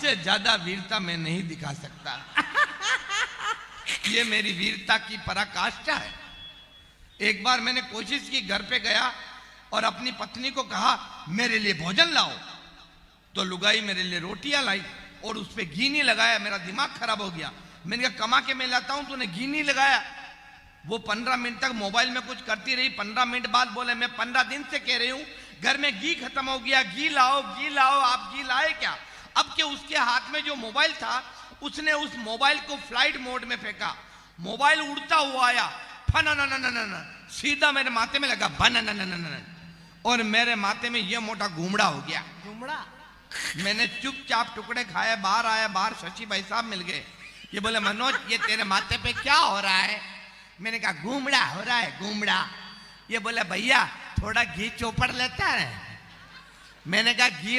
आपसे ज्यादा वीरता मैं नहीं दिखा सकता। ये मेरी वीरता की पराकाष्ठा है। एक बार मैंने कोशिश की, घर पे गया और अपनी पत्नी को कहा मेरे लिए भोजन लाओ, तो लुगाई मेरे लिए रोटियां लाई और उस पर घी नहीं लगाया। मेरा दिमाग खराब हो गया। मैंने कहा कमा के मैं लाता हूं, तूने घी नहीं लगाया। वो 15 मिनट तक मोबाइल में कुछ करती रही। 15 मिनट बाद बोले मैं 15 दिन से कह रही हूं घर में घी खत्म हो गया, घी लाओ घी लाओ, आप घी लाए क्या? अब के उसके हाथ में जो मोबाइल था, उसने उस मोबाइल को फ्लाइट मोड में फेंका। मोबाइल उड़ता हुआ आया, फन सीधा मेरे माथे में लगा, बन और मेरे माथे में ये मोटा घूमड़ा हो गया। घूमड़ा? मैंने चुपचाप टुकड़े खाए, बाहर आया। बाहर शशि भाई साहब मिल गए। ये बोले मनोज ये तेरे माथे पे क्या हो रहा है? मैंने कहा घूमड़ा हो रहा है, घूमड़ा। ये बोले भैया थोड़ा घी चौपड़ लेता है। मैंने कहा घी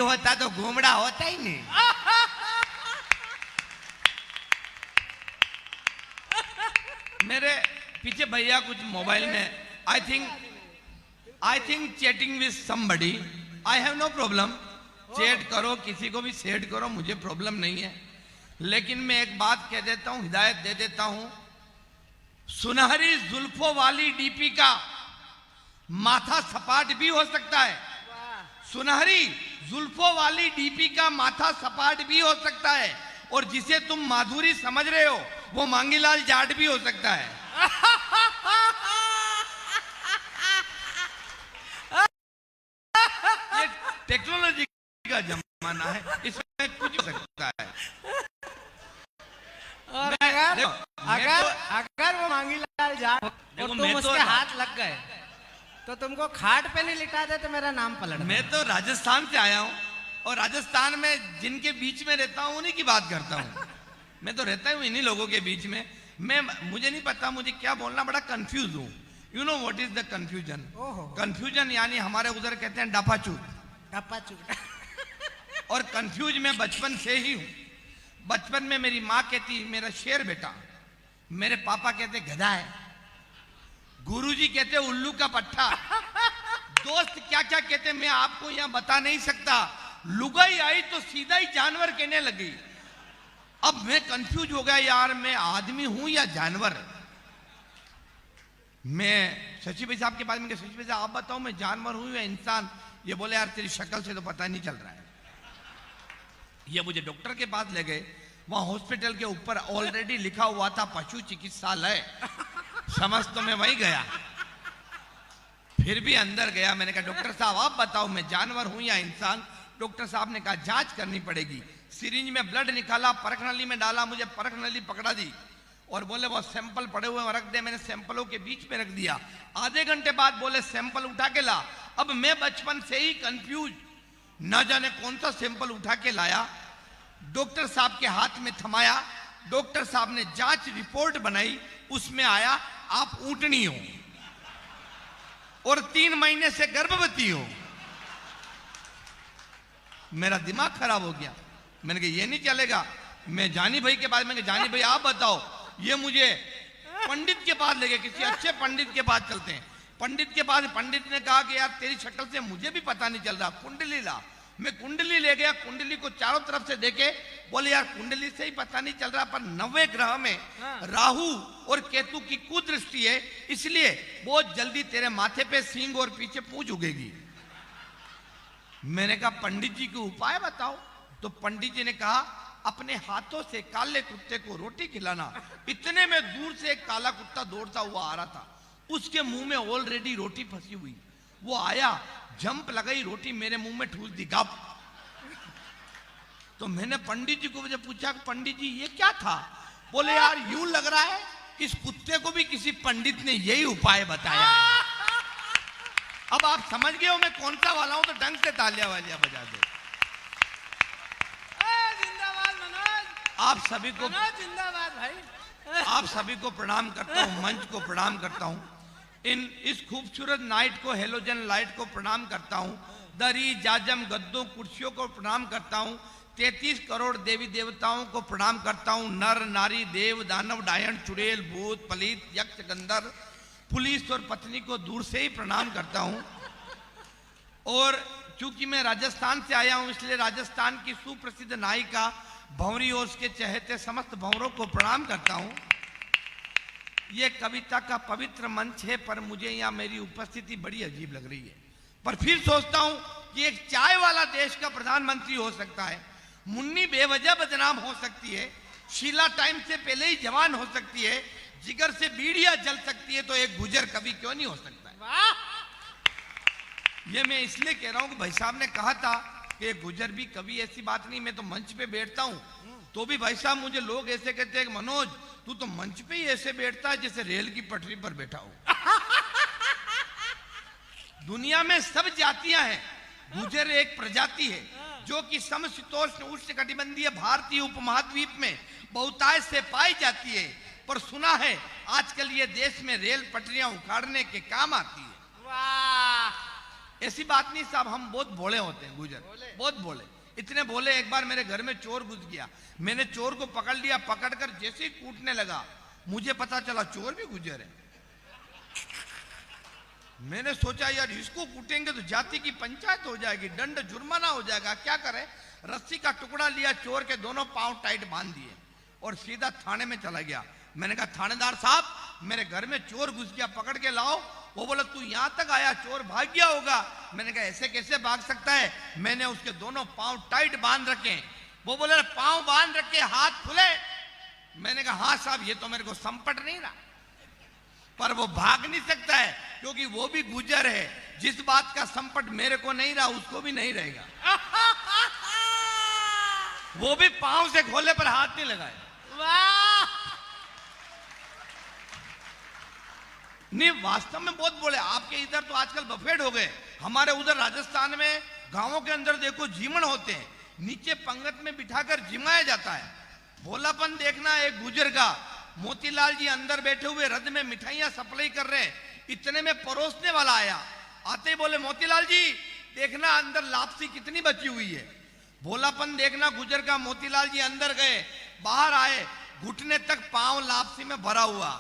होता तो घूमड़ा होता ही नहीं। मेरे पीछे भैया कुछ मोबाइल में I think chatting with somebody. I have no problem, chat करो, किसी को भी सेट करो, मुझे प्रॉब्लम नहीं है। लेकिन मैं एक बात कह देता हूं, हिदायत दे देता हूं, सुनहरी जुल्फों वाली डीपी का माथा सपाट भी हो सकता है। सुनहरी जुल्फों वाली डीपी का माथा सपाट भी हो सकता है, और जिसे तुम माधुरी समझ रहे हो वो मांगीलाल जाट भी हो सकता है। ये टेक्नोलॉजी का जमाना है, इसमें कुछ हो सकता है। और अगर वो मांगीलाल जाट और तुम उसके हाथ लग गए तो तुमको खाट पे नहीं लिटा दे तो मेरा नाम पलट। मैं तो राजस्थान से आया हूँ, और राजस्थान में जिनके बीच में रहता हूँ उन्हीं की बात करता हूँ। मैं तो रहता हूँ इन्हीं लोगों के बीच में। मुझे नहीं पता मुझे क्या बोलना, बड़ा कंफ्यूज हूँ। You know what is the confusion? Confusion यानी हमारे उधर कहते हैं डपाचूट। और कंफ्यूज मैं बचपन से ही हूँ। बचपन में मेरी माँ कहती मेरा शेर बेटा, मेरे पापा कहते गधा है, गुरुजी कहते उल्लू का पट्टा, दोस्त क्या क्या कहते मैं आपको यहां बता नहीं सकता। लुगाई आई तो सीधा ही जानवर कहने लगी। अब मैं कंफ्यूज हो गया, यार मैं आदमी हूं या जानवर? मैं शशि भाई साहब के पास में, शशि भाई साहब आप बताओ मैं जानवर हूं या इंसान? ये बोले यार तेरी शक्ल से तो पता नहीं चल रहा है। ये मुझे डॉक्टर के पास ले गए। वहां हॉस्पिटल के ऊपर ऑलरेडी लिखा हुआ था पशु चिकित्सालय। समझ तो मैं वहीं गया, फिर भी अंदर गया। मैंने कहा डॉक्टर साहब आप बताओ मैं जानवर हूं या इंसान? डॉक्टर साहब ने कहा जांच करनी पड़ेगी। सिरिंज में ब्लड निकाला, परख नली में डाला, मुझे परख नली पकड़ा दी और बोले वो सैंपल पड़े हुए रख दे। मैंने सैंपलों के बीच में रख दिया। आधे घंटे बाद बोले सैंपल उठा के ला। अब मैं बचपन से ही कंफ्यूज, न जाने कौन सा सैंपल उठा के लाया, डॉक्टर साहब के हाथ में थमाया। डॉक्टर साहब ने जांच रिपोर्ट बनाई, उसमें आया आप ऊंटनी हो और 3 महीने से गर्भवती हो। मेरा दिमाग खराब हो गया। मैंने कहा ये नहीं चलेगा। मैं जानी भाई के पास में, जानी भाई आप बताओ। ये मुझे पंडित के पास ले गए, किसी अच्छे पंडित के पास चलते हैं। पंडित के पास, पंडित ने कहा कि यार तेरी शक्ल से मुझे भी पता नहीं चल रहा, कुंडली ला। मैं कुंडली ले गया, कुंडली को चारों तरफ से देखे, बोले यार कुंडली से ही पता नहीं चल रहा, पर 90 ग्रह में राहु और केतु की कुदृष्टि है, इसलिए बहुत जल्दी तेरे माथे पे सींग और पीछे पूंछ उगेगी। मैंने कहा पंडित जी को उपाय बताओ। तो पंडित जी ने कहा अपने हाथों से काले कुत्ते को रोटी खिलाना। इतने में दूर से एक काला कुत्ता दौड़ता हुआ आ रहा था, उसके मुंह में ऑलरेडी रोटी फंसी हुई। वो आया, जंप लगाई, रोटी मेरे मुंह में ठूस दी, गप। तो मैंने पंडित जी को मुझे पूछा पंडित जी ये क्या था? बोले यार यूं लग रहा है इस कुत्ते को भी किसी पंडित ने यही उपाय बताया है। अब आप समझ गए हो मैं कौन सा वाला हूं, तो ढंग से तालियां वालियां बजा दो। जिंदाबाद मनोज। आप सभी को जिंदाबाद भाई। आप सभी को प्रणाम करता हूं, मंच को प्रणाम करता हूं, इस खूबसूरत नाइट को, हेलोजन लाइट को प्रणाम करता हूं, दरी जाजम गद्दों कुर्सियों को प्रणाम करता हूं, 33 करोड़ देवी देवताओं को प्रणाम करता हूं, नर नारी देव दानव डायन चुड़ैल भूत पलीत यक्ष गंधर्व पुलिस और पत्नी को दूर से ही प्रणाम करता हूं। और चूंकि मैं राजस्थान से आया हूं इसलिए राजस्थान की सुप्रसिद्ध नायिका भंवरी और उसके चहेते समस्त भंवरों को प्रणाम करता हूं। यह कविता का पवित्र मंच है, पर मुझे यहाँ मेरी उपस्थिति बड़ी अजीब लग रही है। पर फिर सोचता हूं कि एक चाय वाला देश का प्रधानमंत्री हो सकता है, मुन्नी बेवजह बदनाम हो सकती है, शीला टाइम से पहले ही जवान हो सकती है, जिगर से बीड़ियां जल सकती है, तो एक गुजर कवि क्यों नहीं हो सकता है? ये मैं इसलिए कह रहा हूं कि भाई साहब ने कहा था कि एक गुजर भी कवि, ऐसी बात नहीं। मैं तो मंच पे बैठता हूं तो भी भाई साहब मुझे लोग ऐसे कहते हैं कि मनोज तू तो मंच पे ही ऐसे बैठता है जैसे रेल की पटरी पर बैठा हो। दुनिया में सब जातियां हैं, गुजर एक प्रजाति है जो कि समशीतोष्ण उष्णकटिबंधीय भारतीय उपमहाद्वीप में बहुतायत से पाई जाती है। पर सुना है आजकल ये देश में रेल पटरियां उखाड़ने के काम आती है। ऐसी बात नहीं साहब, हम बहुत भोले होते हैं, गुजर बहुत भोले, इतने भोले। एक बार मेरे घर में चोर घुस गया, मैंने चोर को पकड़ लिया, पकड़कर जैसे ही कूटने लगा मुझे पता चला चोर भी गुजर है। मैंने सोचा यार इसको कूटेंगे तो जाति की पंचायत हो जाएगी, दंड जुर्माना हो जाएगा, क्या करे। रस्सी का टुकड़ा लिया, चोर के दोनों पांव टाइट बांध दिए और सीधा थाने में चला गया। मैंने कहा थानेदार साहब मेरे घर में चोर घुस गया, पकड़ के लाओ। वो बोला तू यहां तक आया, चोर भाग गया होगा। मैंने कहा ऐसे कैसे भाग सकता है? मैंने उसके दोनों पांव टाइट बांध रखे। वो बोले पांव बांध रखे हाथ खुले। मैंने कहा हाँ साहब ये तो मेरे को संपट नहीं रहा, पर वो भाग नहीं सकता है क्योंकि वो भी गुजर है। जिस बात का संपट मेरे को नहीं रहा उसको भी नहीं रहेगा। वो भी पांव से खोले पर हाथ नहीं लगाए। नहीं वास्तव में बहुत बोले। आपके इधर तो आजकल बफेट हो गए, हमारे उधर राजस्थान में गांवों के अंदर देखो जीमन होते हैं, नीचे पंगत में बिठाकर जिमाया जाता है। भोलापन देखना एक गुजर का। मोतीलाल जी अंदर बैठे हुए रथ में मिठाइयां सप्लाई कर रहे हैं, इतने में परोसने वाला आया। आते ही बोले मोतीलाल जी देखना अंदर लापसी कितनी बची हुई है। भोलापन देखना गुजर का। मोतीलाल जी अंदर गए, बाहर आए, घुटने तक पांव लापसी में भरा हुआ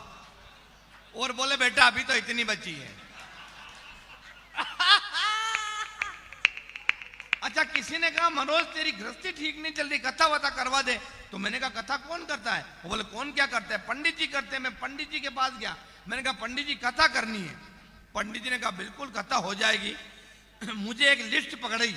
और बोले बेटा अभी तो इतनी बची है। अच्छा किसी ने कहा मनोज तेरी गृहस्थी ठीक नहीं चल रही, कथा वथा करवा दे। तो मैंने कहा कथा कौन करता है? वो बोले कौन क्या करता है? पंडित जी करते हैं। मैं पंडित जी के पास गया, मैंने कहा पंडित जी कथा करनी है। पंडित जी ने कहा बिल्कुल कथा हो जाएगी। मुझे एक लिस्ट पकड़ी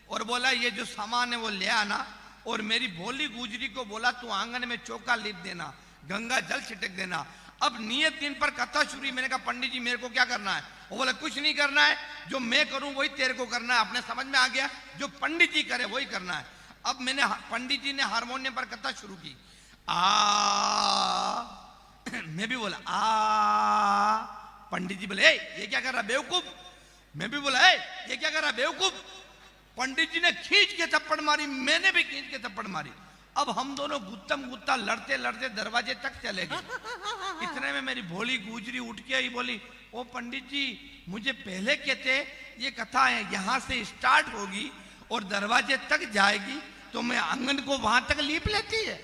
और बोला ये जो सामान है वो ले आना, और मेरी भोली गुजरी को बोला तू आंगन में चौका लीप देना, गंगा जल छिटक देना। अब नियत दिन पर कथा शुरू। मैंने कहा पंडित जी मेरे को क्या करना है? वो बोले कुछ नहीं करना है, जो मैं करूं वही तेरे को करना है। अपने समझ में आ गया, जो पंडित जी करे वही करना है। अब मैंने पंडित जी ने हारमोनियम पर कथा शुरू की। मैं भी बोला पंडित जी बोले ये क्या कर रहा बेवकूफ। मैं भी बोला ये क्या कर रहा बेवकूफ। पंडित जी ने खींच के थप्पड़ मारी, मैंने भी खींच के थप्पड़ मारी। अब हम दोनों गुत्तम गुत्ता लड़ते लड़ते दरवाजे तक चले गए। इतने में मेरी भोली गुजरी उठ के आई, बोली ओ पंडित जी मुझे पहले कहते ये कथा है यहाँ से स्टार्ट होगी और दरवाजे तक जाएगी तो मैं आंगन को वहां तक लीप लेती है।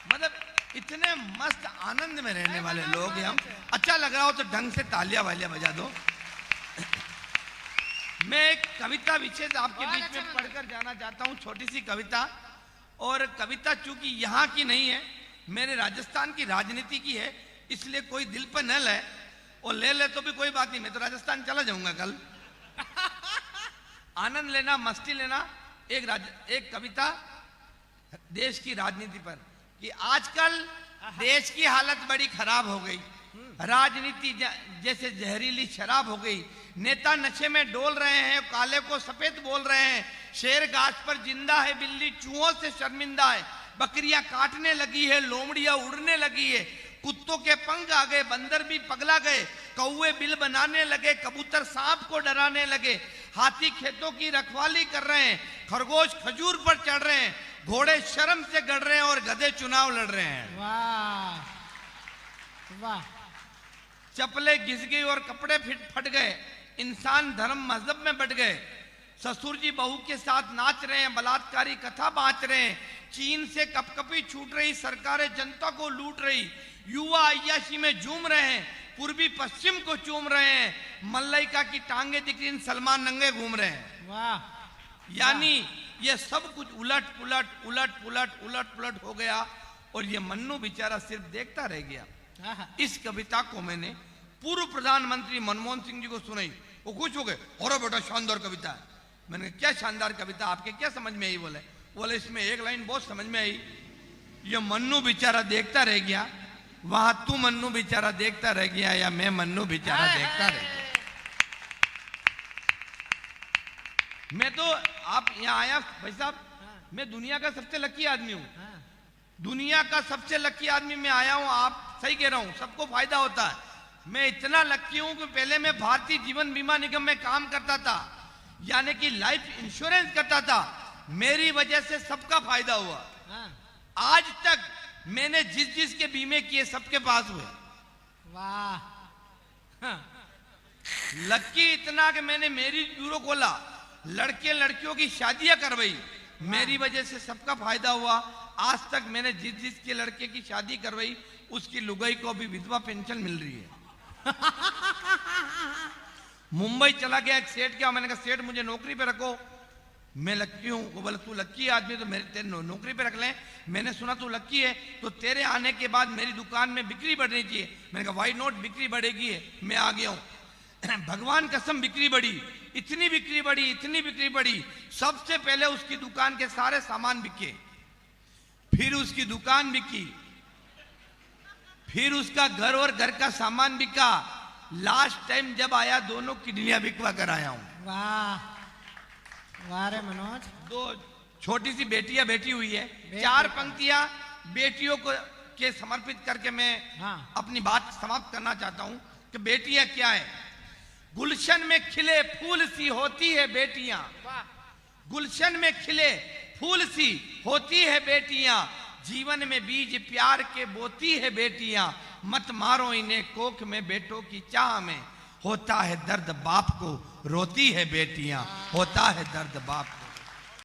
मतलब इतने मस्त आनंद में रहने वाले लोग हैं हम। अच्छा लग रहा हो तो ढंग से तालियां वालियां बजा दो। मैं एक कविता विशेष आपके बीच में पढ़कर जाना चाहता हूं, छोटी सी कविता। और कविता चूंकि यहाँ की नहीं है, मेरे राजस्थान की राजनीति की है, इसलिए कोई दिल पर न ले, और ले तो भी कोई बात नहीं, मैं तो राजस्थान चला जाऊंगा कल। आनंद लेना, मस्ती लेना। एक कविता देश की राजनीति पर कि आजकल देश की हालत बड़ी खराब हो गई, राजनीति जैसे जहरीली शराब हो गई। नेता नशे में डोल रहे हैं, काले को सफेद बोल रहे हैं। शेर गाछ पर जिंदा है, बिल्ली चूहों से शर्मिंदा है। बकरियां काटने लगी है, लोमड़ियां उड़ने लगी है। कुत्तों के पंख आ गए, बंदर भी पगला गए। कौवे बिल बनाने लगे, कबूतर सांप को डराने लगे। हाथी खेतों की रखवाली कर रहे हैं, खरगोश खजूर पर चढ़ रहे हैं। घोड़े शर्म से गड़ रहे हैं और गधे चुनाव लड़ रहे हैं। वाह वाह। चप्पलें घिस गई और कपड़े फट गए। इंसान धर्म मजहब में बट गए। ससुर जी बहू के साथ नाच रहे हैं, बलात्कारी कथा बांच रहे हैं। चीन से कपकपी छूट रही, सरकारें जनता को लूट रही। युवा अय्याशी में झूम रहे हैं, पूर्वी पश्चिम को चूम रहे हैं, मल्लिका की टांगे दिख रही, सलमान नंगे घूम रहे हैं। वाह, यानी ये सब कुछ उलट पुलट उलट पुलट उलट पुलट हो गया और ये मन्नू बेचारा सिर्फ देखता रह गया। इस कविता को मैंने पूर्व प्रधानमंत्री मनमोहन सिंह जी को सुनाई, वो खुश हो गए, और बेटा शानदार कविता है। मैंने कहा क्या शानदार कविता, आपके क्या समझ में आई? बोले इसमें एक लाइन बहुत समझ में आई, ये मन्नू बेचारा देखता रह गया, वहां तू मन्नू बेचारा देखता रह गया या मैं मन्नू बेचारा देखता रह गया। मैं तो आप यहाँ आया भाई साहब, मैं दुनिया का सबसे लकी आदमी हूँ, दुनिया का सबसे लकी आदमी मैं आया हूँ। आप सही कह रहा हूँ, सबको फायदा होता है। मैं इतना लकी हूँ कि पहले मैं भारतीय जीवन बीमा निगम में काम करता था, यानी कि लाइफ इंश्योरेंस करता था, मेरी वजह से सबका फायदा हुआ। आज तक मैंने जिस जिस के बीमे किए सबके पास हुए। वाह, लकी इतना कि मैंने मैरिज ब्यूरो खोला, लड़के लड़कियों की शादियां करवाई, मेरी वजह से सबका फायदा हुआ। आज तक मैंने जिस जिस के लड़के की शादी करवाई उसकी लुगाई को अभी विधवा पेंशन मिल रही है। मुंबई चला गया एक सेठ क्या, मैंने कहा सेठ मुझे नौकरी पे रखो, मैं लक्की हूँ। वो बोला तू लक्की आदमी तो मेरे तेरे नौकरी पे रख लें, मैंने सुना तू लक्की है तो तेरे आने के बाद मेरी दुकान में बिक्री बढ़नी चाहिए। मैंने कहा वाई नॉट, बिक्री बढ़ेगी है, मैं आ गया हूँ। भगवान कसम बिक्री बढ़ी, इतनी बिक्री बढ़ी, इतनी बिक्री बढ़ी, सबसे पहले उसकी दुकान के सारे सामान बिके, फिर उसकी दुकान बिकी, फिर उसका घर और घर का सामान बिका, लास्ट टाइम जब आया दोनों किडनियां बिकवा कर आया हूं। वाह, वाह रे मनोज। दो छोटी सी बेटियां बैठी हुई है, चार पंक्तियां बेटियों को के समर्पित करके मैं अपनी बात समाप्त करना चाहता हूं कि बेटियां क्या है। गुलशन में खिले फूल सी होती है बेटियां, गुलशन में खिले फूल सी होती है बेटियां, जीवन में बीज प्यार के बोती है बेटियां, मत मारो इन्हें कोख में बेटों की चाह में, होता है दर्द बाप को रोती है बेटियां, होता है दर्द बाप को।